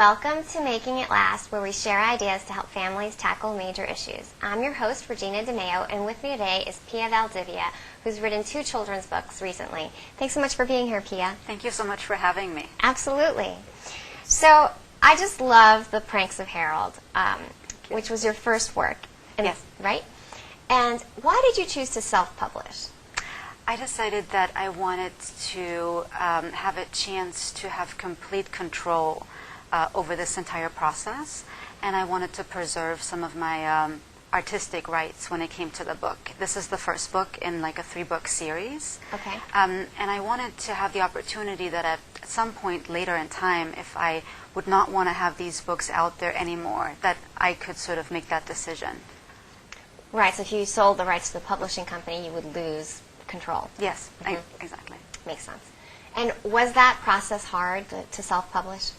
Welcome to Making It Last, where we share ideas to help families tackle major issues. I'm your host, Regina DeMeo, and with me today is Pia Valdivia, who's written 2 children's books recently. Thanks so much for being here, Pia. Thank you so much for having me. Absolutely. So, I just love The Pranks of Harold, which was your first work. Yes. Right? And why did you choose to self-publish? I decided that I wanted to have a chance to have complete control over this entire process, and I wanted to preserve some of my artistic rights when it came to the book. This is the first book in like a 3-book series. Okay. And I wanted to have the opportunity that at some point later in time, if I would not want to have these books out there anymore, that I could sort of make that decision. Right, so if you sold the rights to the publishing company, you would lose control. Yes, exactly. Makes sense. And was that process hard to self-publish?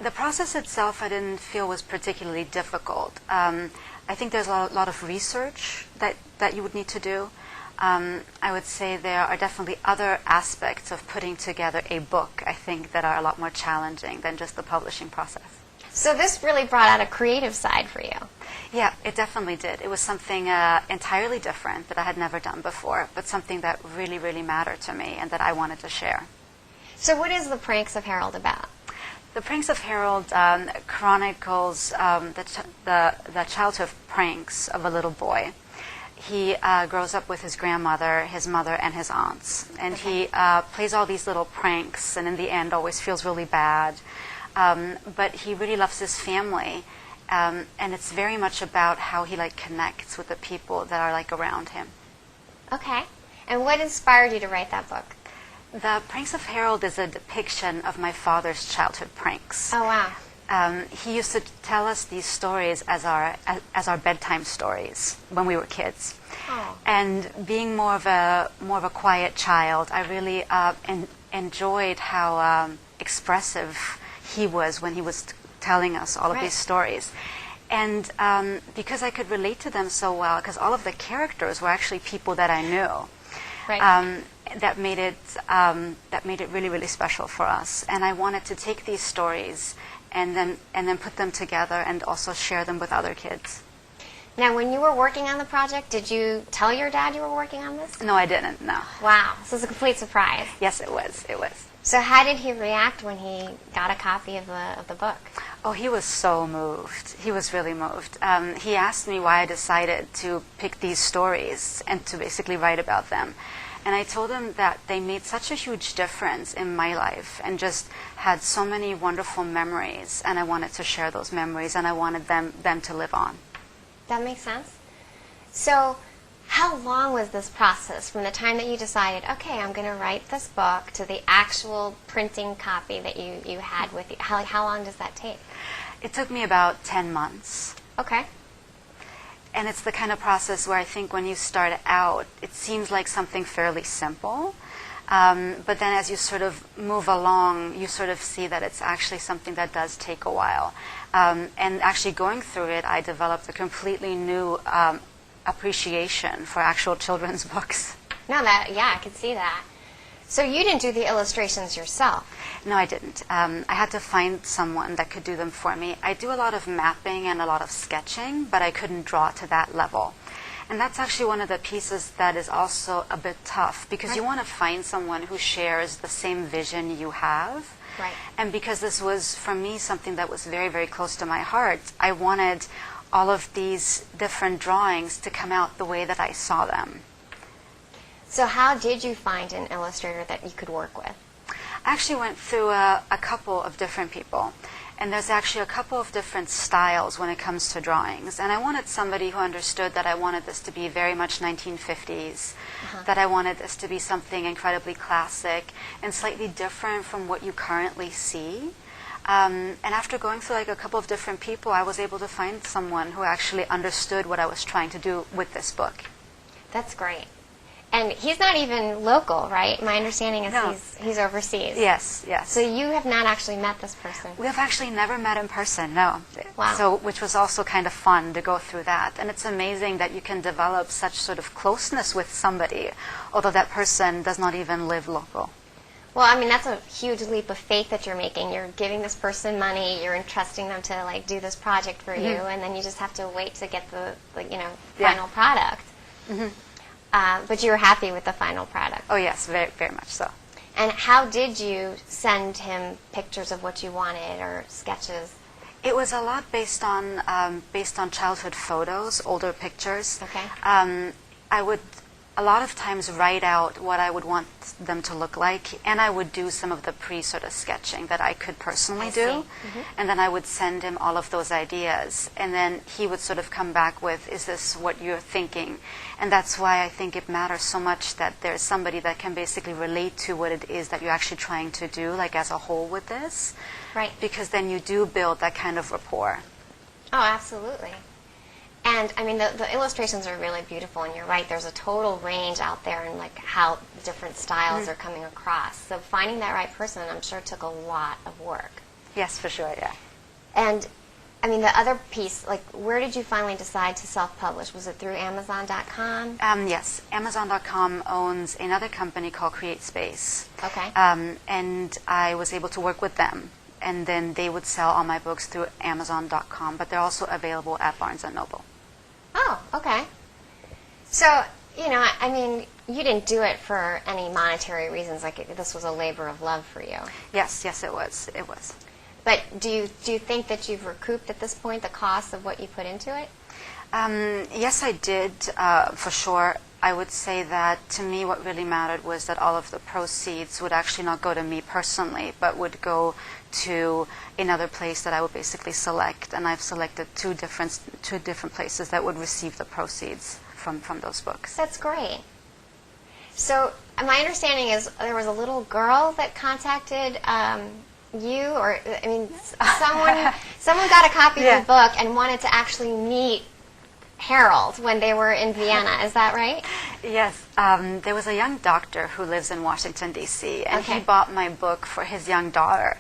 The process itself I didn't feel was particularly difficult. I think there's a lot of research that you would need to do. I would say there are definitely other aspects of putting together a book, I think, that are a lot more challenging than just the publishing process. So this really brought out a creative side for you. Yeah, it definitely did. It was something entirely different that I had never done before, but something that really, really mattered to me and that I wanted to share. So what is The Pranks of Harold about? The Pranks of Harold chronicles the childhood pranks of a little boy. He grows up with his grandmother, his mother, and his aunts. And Okay. he plays all these little pranks, and in the end always feels really bad. But he really loves his family. And it's very much about how he connects with the people that are around him. Okay. And what inspired you to write that book? The Pranks of Harold is a depiction of my father's childhood pranks. Oh, wow. He used to tell us these stories as our bedtime stories when we were kids. Oh. And being more of a quiet child, I really enjoyed how expressive he was when he was telling us all of these stories. And because I could relate to them so well, because all of the characters were actually people that I knew. Right. That made it really, really special for us. And I wanted to take these stories and then put them together and also share them with other kids. Now, when you were working on the project, did you tell your dad you were working on this? No, I didn't. No. Wow. So it's a complete surprise. Yes, it was. It was. So how did he react when he got a copy of the book? Oh, he was so moved. He was really moved. He asked me why I decided to pick these stories and to basically write about them. And I told him that they made such a huge difference in my life and just had so many wonderful memories. And I wanted to share those memories, and I wanted them to live on. That makes sense. So how long was this process from the time that you decided, okay, I'm going to write this book, to the actual printing copy that you had with you? How long does that take? It took me about 10 months. Okay. And it's the kind of process where I think when you start out, it seems like something fairly simple. But then as you sort of move along, you sort of see that it's actually something that does take a while. And actually going through it, I developed a completely new appreciation for actual children's books. No, I could see that. So you didn't do the illustrations yourself? No, I didn't. I had to find someone that could do them for me. I do a lot of mapping and a lot of sketching, but I couldn't draw to that level. And that's actually one of the pieces that is also a bit tough, because you want to find someone who shares the same vision you have. Right. And because this was, for me, something that was very, very close to my heart, I wanted all of these different drawings to come out the way that I saw them. So how did you find an illustrator that you could work with? I actually went through a couple of different people. And there's actually a couple of different styles when it comes to drawings. And I wanted somebody who understood that I wanted this to be very much 1950s, that I wanted this to be something incredibly classic and slightly different from what you currently see. And after going through a couple of different people, I was able to find someone who actually understood what I was trying to do with this book. That's great. And he's not even local, right? My understanding is No. he's overseas. Yes, yes. So you have not actually met this person? We have actually never met in person, no. Wow. So, which was also kind of fun to go through that. And it's amazing that you can develop such sort of closeness with somebody, although that person does not even live local. Well, I mean, that's a huge leap of faith that you're making. You're giving this person money, you're entrusting them to, like, do this project for you, and then you just have to wait to get the final product. But you were happy with the final product. Oh, yes, very, very much so. And how did you send him pictures of what you wanted or sketches? It was a lot based on childhood photos, older pictures. Okay. I would a lot of times write out what I would want them to look like, and I would do some of the sort of sketching that I could personally do, and then I would send him all of those ideas, and then he would sort of come back with, is this what you're thinking? And that's why I think it matters so much that there's somebody that can basically relate to what it is that you're actually trying to do, like as a whole with this. Right. Because then you do build that kind of rapport. Oh, absolutely. And, I mean, the illustrations are really beautiful, and you're right, there's a total range out there in, like, how different styles are coming across. So finding that right person, I'm sure, took a lot of work. Yes, for sure, yeah. And, I mean, the other piece, like, where did you finally decide to self-publish? Was it through Amazon.com? Yes. Amazon.com owns another company called Create Space. Okay. And I was able to work with them. And then they would sell all my books through Amazon.com, but they're also available at Barnes & Noble. Oh, okay. So, I mean, you didn't do it for any monetary reasons. Like, this was a labor of love for you. Yes, it was. It was. But do you think that you've recouped at this point the cost of what you put into it? Yes, I did, for sure. I would say that to me what really mattered was that all of the proceeds would actually not go to me personally, but would go to another place that I would basically select. And I've selected two different places that would receive the proceeds from those books. That's great. So my understanding is there was a little girl that contacted you, or I mean, someone got a copy of the book and wanted to actually meet Harold when they were in Vienna. Is that right? Yes. There was a young doctor who lives in Washington, D.C., and he bought my book for his young daughter.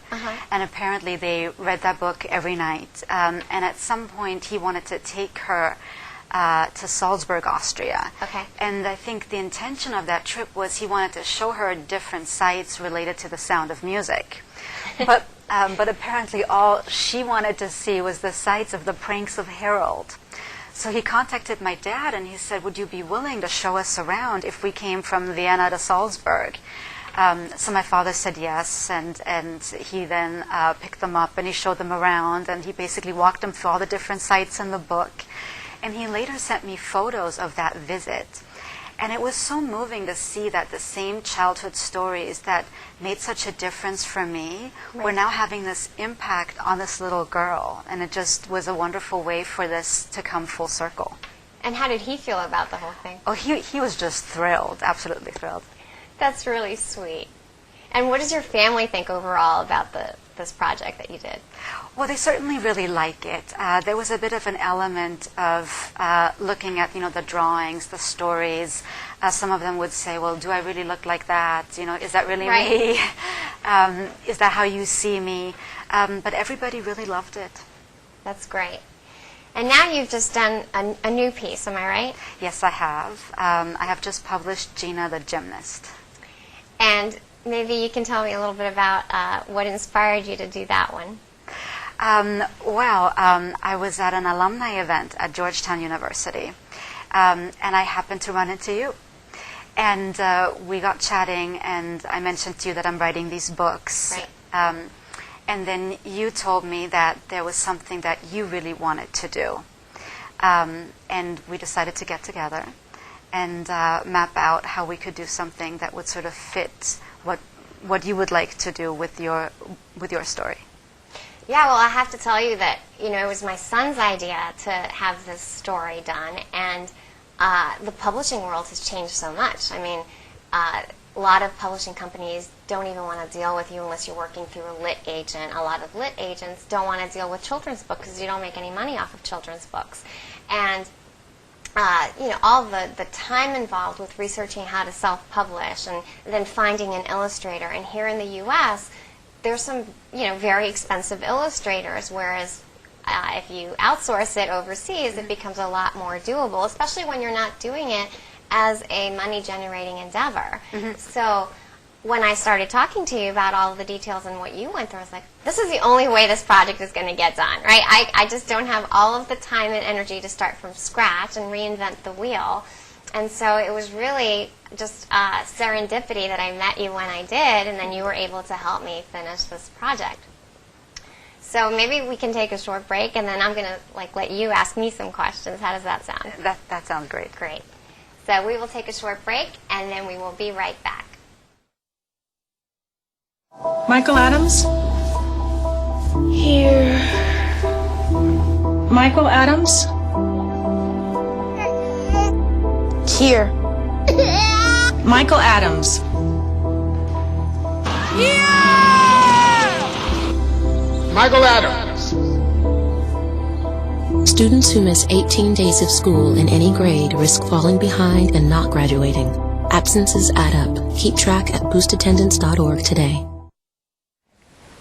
And apparently they read that book every night. And at some point he wanted to take her to Salzburg, Austria. Okay. And I think the intention of that trip was he wanted to show her different sites related to the sound of music. But apparently all she wanted to see was the sights of the pranks of Harold. So he contacted my dad and he said, would you be willing to show us around if we came from Vienna to Salzburg? So my father said yes, and he then picked them up and he showed them around, and he basically walked them through all the different sites in the book. And he later sent me photos of that visit. And it was so moving to see that the same childhood stories that made such a difference for me were now having this impact on this little girl. And it just was a wonderful way for this to come full circle. And how did he feel about the whole thing? Oh, he was just thrilled, absolutely thrilled. That's really sweet. And what does your family think overall about this project that you did? Well, they certainly really like it. There was a bit of an element of looking at, the drawings, the stories. Some of them would say, well, do I really look like that? Is that really me? Is that how you see me? But everybody really loved it. That's great. And now you've just done a new piece, am I right? Yes, I have. I have just published Gina the Gymnast. And maybe you can tell me a little bit about what inspired you to do that one. I was at an alumni event at Georgetown University, and I happened to run into you. And we got chatting, and I mentioned to you that I'm writing these books. Right. And then you told me that there was something that you really wanted to do. And we decided to get together and map out how we could do something that would sort of fit what you would like to do with your story. Yeah, well, I have to tell you that, it was my son's idea to have this story done, and the publishing world has changed so much. I mean, a lot of publishing companies don't even want to deal with you unless you're working through a lit agent. A lot of lit agents don't want to deal with children's books because you don't make any money off of children's books. And all the time involved with researching how to self-publish and then finding an illustrator. And here in the U.S., there's some, very expensive illustrators, whereas if you outsource it overseas, it becomes a lot more doable, especially when you're not doing it as a money-generating endeavor. So when I started talking to you about all of the details and what you went through, I was like, this is the only way this project is going to get done, right? I just don't have all of the time and energy to start from scratch and reinvent the wheel. And so it was really just serendipity that I met you when I did, and then you were able to help me finish this project. So maybe we can take a short break, and then I'm going to let you ask me some questions. How does that sound? That sounds great. Great. So we will take a short break, and then we will be right back. Michael Adams? Here. Michael Adams? Here. Michael Adams. Michael Adams. Students who miss 18 days of school in any grade risk falling behind and not graduating. Absences add up. Keep track at boostattendance.org today.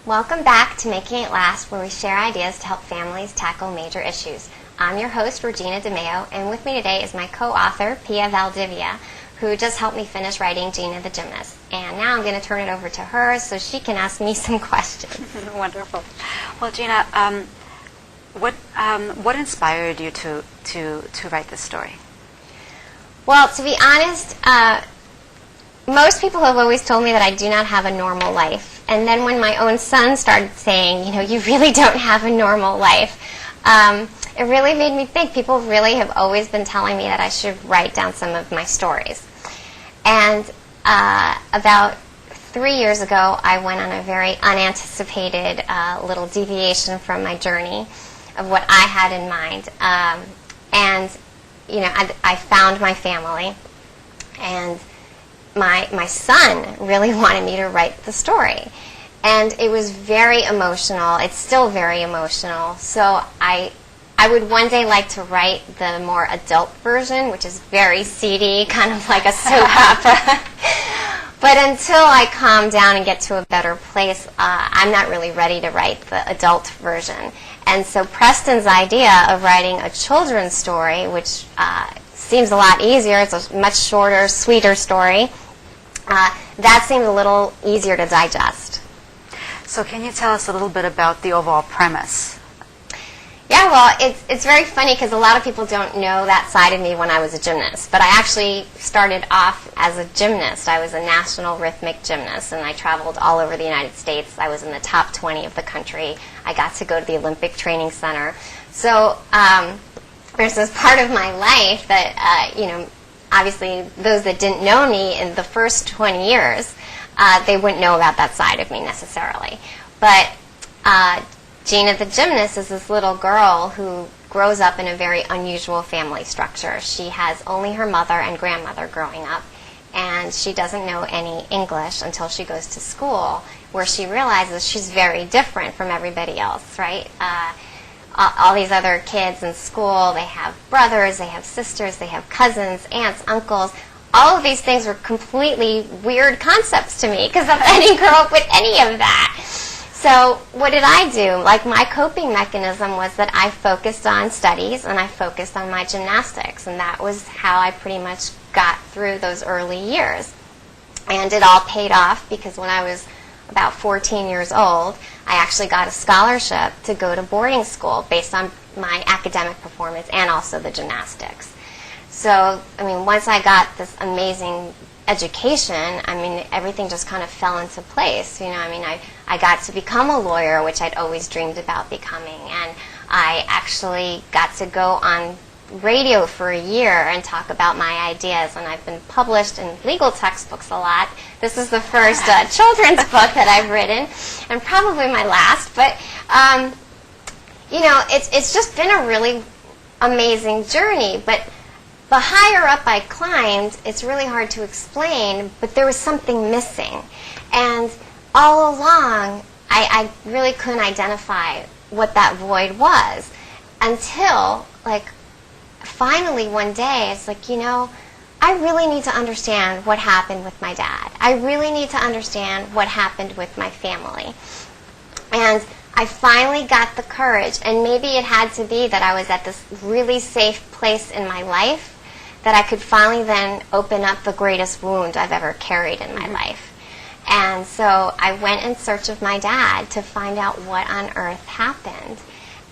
Welcome back to Making It Last, where we share ideas to help families tackle major issues. I'm your host, Regina DeMeo, and with me today is my co-author, Pia Valdivia, who just helped me finish writing Gina the Gymnast. And now I'm going to turn it over to her so she can ask me some questions. Wonderful. Well, Gina, what inspired you to write this story? Well, to be honest, most people have always told me that I do not have a normal life. And then when my own son started saying, you really don't have a normal life, it really made me think. People really have always been telling me that I should write down some of my stories. And about 3 years ago, I went on a very unanticipated little deviation from my journey of what I had in mind. I found my family, and my son really wanted me to write the story. And it was very emotional. It's still very emotional. So I would one day like to write the more adult version, which is very seedy, kind of like a soap opera. But until I calm down and get to a better place, I'm not really ready to write the adult version. And so Preston's idea of writing a children's story, which seems a lot easier, it's a much shorter, sweeter story, that seemed a little easier to digest. So can you tell us a little bit about the overall premise? Yeah, well, it's very funny because a lot of people don't know that side of me when I was a gymnast. But I actually started off as a gymnast. I was a national rhythmic gymnast, and I traveled all over the United States. I was in the top 20 of the country. I got to go to the Olympic Training Center. So there's this part of my life that, obviously those that didn't know me in the first 20 years, they wouldn't know about that side of me necessarily. But Gina the Gymnast is this little girl who grows up in a very unusual family structure. She has only her mother and grandmother growing up, and she doesn't know any English until she goes to school, where she realizes she's very different from everybody else, right? All these other kids in school, they have brothers, they have sisters, they have cousins, aunts, uncles. All of these things were completely weird concepts to me because I didn't grow up with any of that. So what did I do? My coping mechanism was that I focused on studies and I focused on my gymnastics, and that was how I pretty much got through those early years. And it all paid off because when I was about 14 years old, I actually got a scholarship to go to boarding school based on my academic performance and also the gymnastics. So, once I got this amazing education, everything just kind of fell into place. I got to become a lawyer, which I'd always dreamed about becoming, and I actually got to go on radio for a year and talk about my ideas, and I've been published in legal textbooks a lot. This is the first children's book that I've written, and probably my last, but it's just been a really amazing journey. But the higher up I climbed, it's really hard to explain, but there was something missing. And all along, I really couldn't identify what that void was until, finally one day, it's I really need to understand what happened with my dad. I really need to understand what happened with my family. And I finally got the courage, and maybe it had to be that I was at this really safe place in my life that I could finally then open up the greatest wound I've ever carried in my life. And so I went in search of my dad to find out what on earth happened.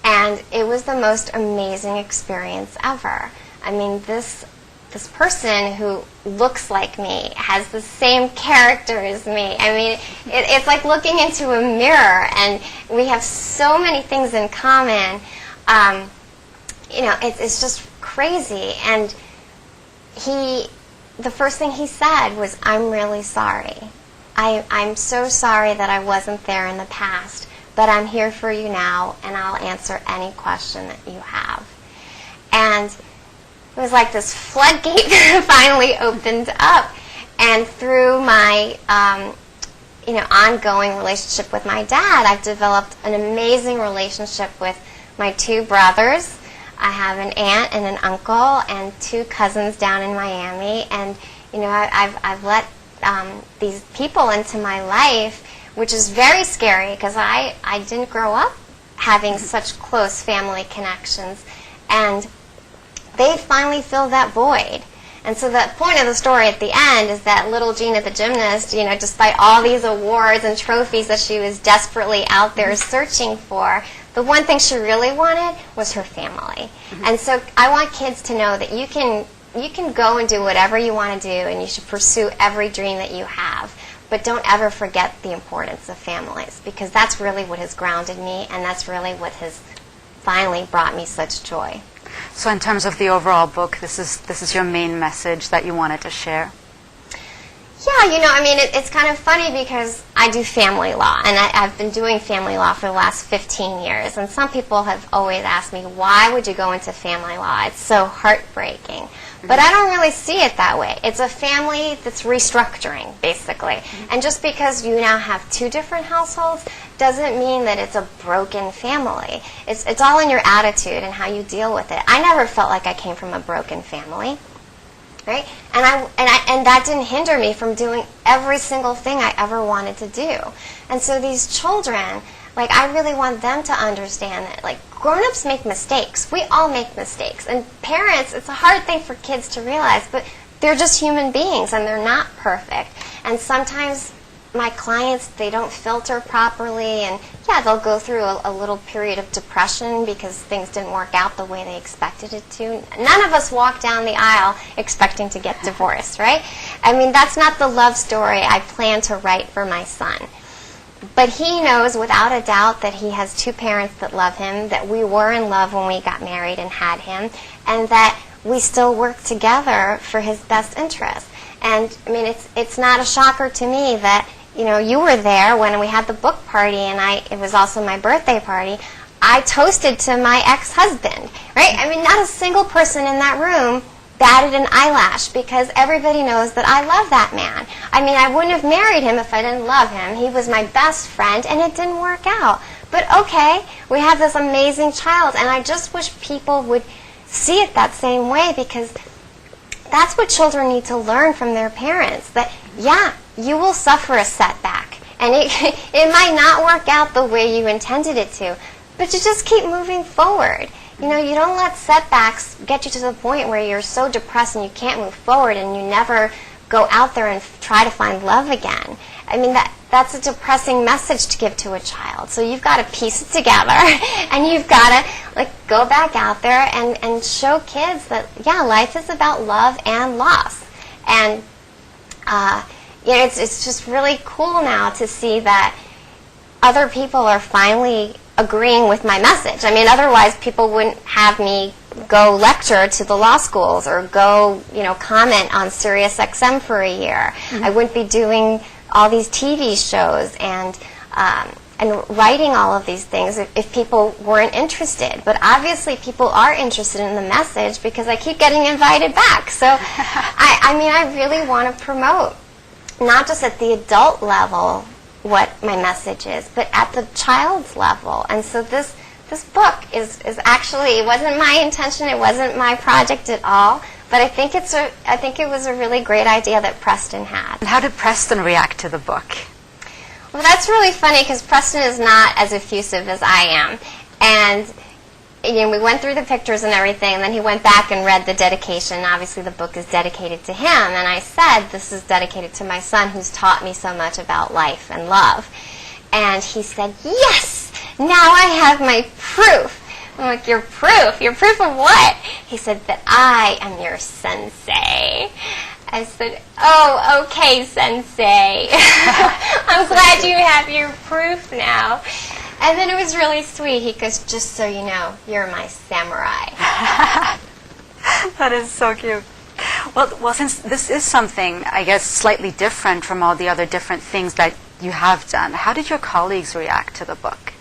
And it was the most amazing experience ever. I mean, this person who looks like me, has the same character as me. I mean, it's like looking into a mirror, and we have so many things in common. It's just crazy. And the first thing he said was, "I'm really sorry. I'm so sorry that I wasn't there in the past, but I'm here for you now, and I'll answer any question that you have." And it was like this floodgate finally opened up. And through my ongoing relationship with my dad, I've developed an amazing relationship with my two brothers. I have an aunt and an uncle and two cousins down in Miami. And, I've let these people into my life, which is very scary because I didn't grow up having such close family connections. And they finally filled that void. And so the point of the story at the end is that little Gina the Gymnast, despite all these awards and trophies that she was desperately out there searching for, the one thing she really wanted was her family. And so I want kids to know that you can go and do whatever you want to do, and you should pursue every dream that you have. But don't ever forget the importance of families, because that's really what has grounded me, and that's really what has finally brought me such joy. So in terms of the overall book, this is your main message that you wanted to share? Yeah, it's kind of funny because I do family law, and I've been doing family law for the last 15 years. And some people have always asked me, why would you go into family law? It's so heartbreaking. But I don't really see it that way. It's a family that's restructuring, basically. And just because you now have two different households doesn't mean that it's a broken family. It's all in your attitude and how you deal with it. I never felt like I came from a broken family, right? And that didn't hinder me from doing every single thing I ever wanted to do. And so these children, I really want them to understand that, grown-ups make mistakes. We all make mistakes. And parents, it's a hard thing for kids to realize, but they're just human beings, and they're not perfect. And sometimes my clients, they don't filter properly, and they'll go through a little period of depression because things didn't work out the way they expected it to. None of us walk down the aisle expecting to get divorced, right? That's not the love story I plan to write for my son. But he knows without a doubt that he has two parents that love him, that we were in love when we got married and had him, and that we still work together for his best interest. And it's not a shocker to me that you were there when we had the book party, and it was also my birthday party. I toasted to my ex-husband, right? Not a single person in that room batted an eyelash, because everybody knows that I love that man. I wouldn't have married him if I didn't love him. He was my best friend, and it didn't work out. But okay, we have this amazing child, and I just wish people would see it that same way, because that's what children need to learn from their parents, that, you will suffer a setback, and it might not work out the way you intended it to, but you just keep moving forward. You don't let setbacks get you to the point where you're so depressed and you can't move forward, and you never go out there and try to find love again. That's a depressing message to give to a child. So you've got to piece it together, and you've got to go back out there and show kids that, life is about love and loss. And it's just really cool now to see that other people are finally agreeing with my message. Otherwise people wouldn't have me go lecture to the law schools or go, comment on Sirius XM for a year. I wouldn't be doing all these TV shows and writing all of these things if people weren't interested. But obviously people are interested in the message, because I keep getting invited back. So I really want to promote, not just at the adult level, what my message is, but at the child's level. And so this book is actually, it wasn't my intention, it wasn't my project at all, but I think it was a really great idea that Preston had. And how did Preston react to the book? Well, that's really funny, because Preston is not as effusive as I am, and we went through the pictures and everything, and then he went back and read the dedication. Obviously, the book is dedicated to him, and I said, this is dedicated to my son who's taught me so much about life and love. And he said, yes, now I have my proof. I'm like, your proof? Your proof of what? He said, that I am your sensei. I said, oh, okay, sensei. I'm glad you have your proof now. And then it was really sweet. He goes, just so you know, you're my samurai. That is so cute. Well, since this is something, I guess, slightly different from all the other different things that you have done, how did your colleagues react to the book?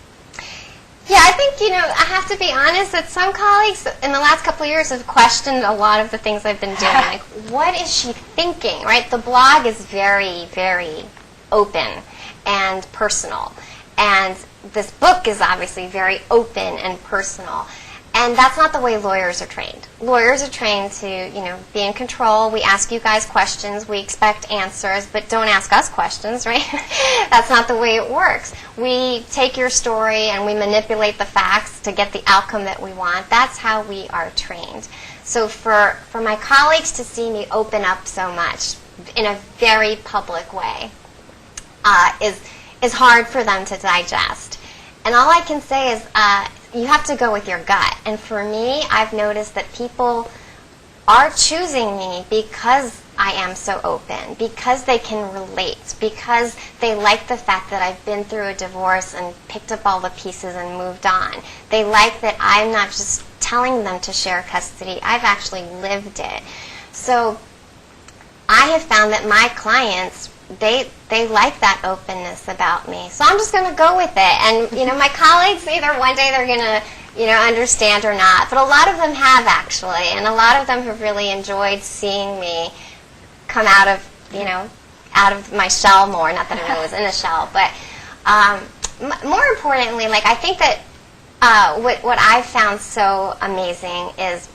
Yeah, I think, I have to be honest that some colleagues in the last couple of years have questioned a lot of the things I've been doing. Like, what is she thinking, right? The blog is very, very open and personal. And this book is obviously very open and personal. And that's not the way lawyers are trained. Lawyers are trained to, be in control. We ask you guys questions. We expect answers, but don't ask us questions, right? That's not the way it works. We take your story and we manipulate the facts to get the outcome that we want. That's how we are trained. So for my colleagues to see me open up so much in a very public way is hard for them to digest. And all I can say is you have to go with your gut. And for me, I've noticed that people are choosing me because I am so open, because they can relate, because they like the fact that I've been through a divorce and picked up all the pieces and moved on. They like that I'm not just telling them to share custody, I've actually lived it. So I have found that my clients, they like that openness about me. So I'm just going to go with it. And, my colleagues, either one day they're going to, understand or not. But a lot of them have, actually. And a lot of them have really enjoyed seeing me come out of my shell more. Not that I really was in a shell. But more importantly, I think that what I've found so amazing is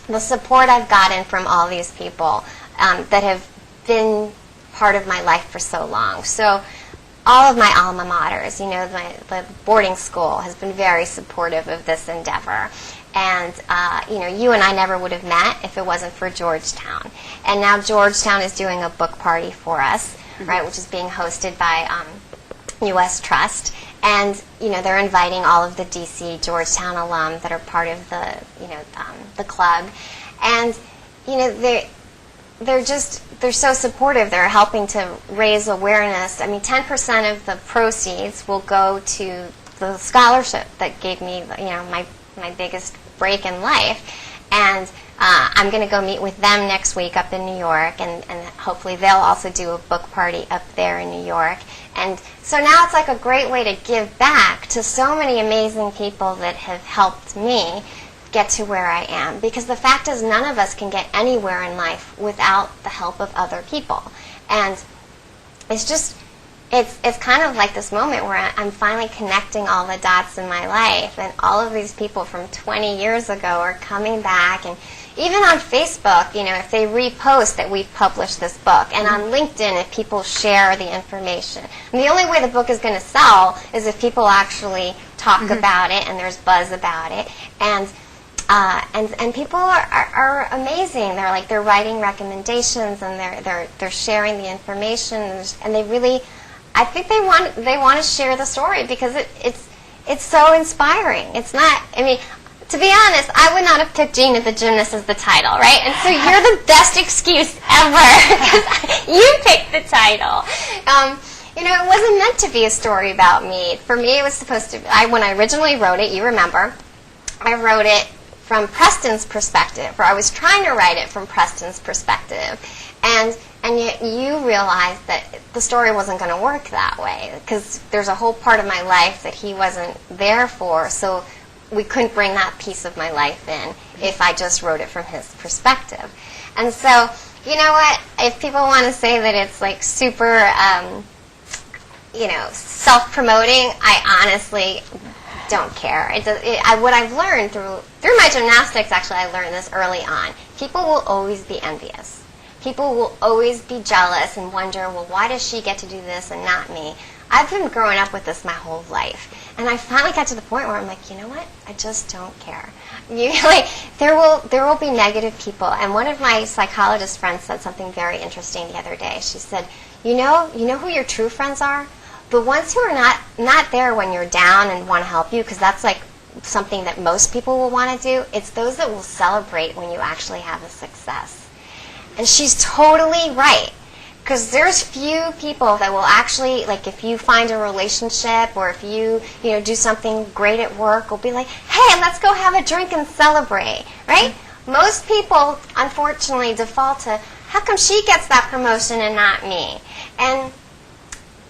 the support I've gotten from all these people that have been part of my life for so long. So all of my alma maters, the boarding school has been very supportive of this endeavor. And, you and I never would have met if it wasn't for Georgetown. And now Georgetown is doing a book party for us, right, which is being hosted by U.S. Trust. And, they're inviting all of the D.C. Georgetown alum that are part of the, the club. And, they're so supportive. They're helping to raise awareness. I mean, 10% of the proceeds will go to the scholarship that gave me, my biggest break in life. And I'm going to go meet with them next week up in New York, and hopefully they'll also do a book party up there in New York. And so now it's like a great way to give back to so many amazing people that have helped me get to where I am, because the fact is none of us can get anywhere in life without the help of other people. And it's kind of like this moment where I'm finally connecting all the dots in my life, and all of these people from 20 years ago are coming back. And even on Facebook, if they repost that we've published this book, and on LinkedIn if people share the information. And the only way the book is going to sell is if people actually talk about it and there's buzz about it. And people are amazing. They're writing recommendations, and they're sharing the information, and they really, I think they want to share the story because it's so inspiring. It's not, to be honest, I would not have picked Gina the Gymnast as the title, right? And so you're the best excuse ever because you picked the title. It wasn't meant to be a story about me. For me, it was supposed to. When I originally wrote it, you remember, I wrote it from Preston's perspective, or I was trying to write it from Preston's perspective, and yet you realized that the story wasn't going to work that way because there's a whole part of my life that he wasn't there for, so we couldn't bring that piece of my life in if I just wrote it from his perspective. And so, you know what, if people want to say that it's super, self-promoting, I honestly don't care. What I've learned through my gymnastics, actually, I learned this early on. People will always be envious. People will always be jealous and wonder, well, why does she get to do this and not me? I've been growing up with this my whole life. And I finally got to the point where I'm like, you know what? I just don't care. There will be negative people. And one of my psychologist friends said something very interesting the other day. She said, you know who your true friends are? The ones who are not there when you're down and want to help you, because that's like something that most people will want to do. It's those that will celebrate when you actually have a success. And she's totally right. Because there's few people that will actually, like if you find a relationship or if you do something great at work, will be like, hey, let's go have a drink and celebrate, right? Most people, unfortunately, default to, how come she gets that promotion and not me? And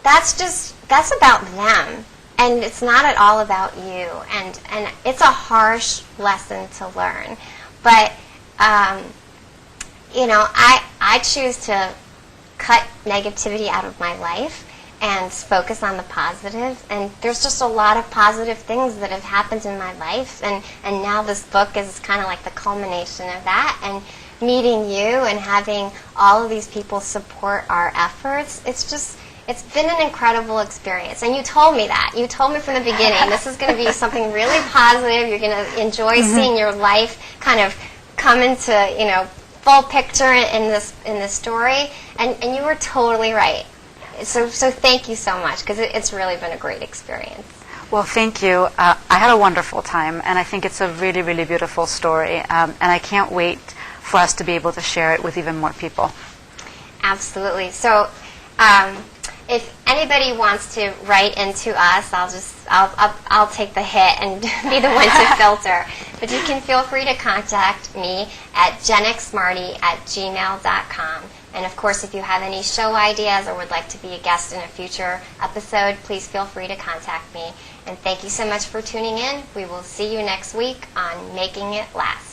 that's about them. And it's not at all about you. And it's a harsh lesson to learn. But, I choose to cut negativity out of my life and focus on the positives. And there's just a lot of positive things that have happened in my life. And now this book is kind of like the culmination of that. And meeting you and having all of these people support our efforts, it's been an incredible experience. And you told me that. You told me from the beginning, this is going to be something really positive. You're going to enjoy seeing your life kind of come into, full picture in this story. And you were totally right. So thank you so much, because it's really been a great experience. Well, thank you. I had a wonderful time, and I think it's a really, really beautiful story. And I can't wait for us to be able to share it with even more people. Absolutely. So if anybody wants to write into us, I'll take the hit and be the one to filter. But you can feel free to contact me at genxmarty@gmail.com. And of course, if you have any show ideas or would like to be a guest in a future episode, please feel free to contact me. And thank you so much for tuning in. We will see you next week on Making It Last.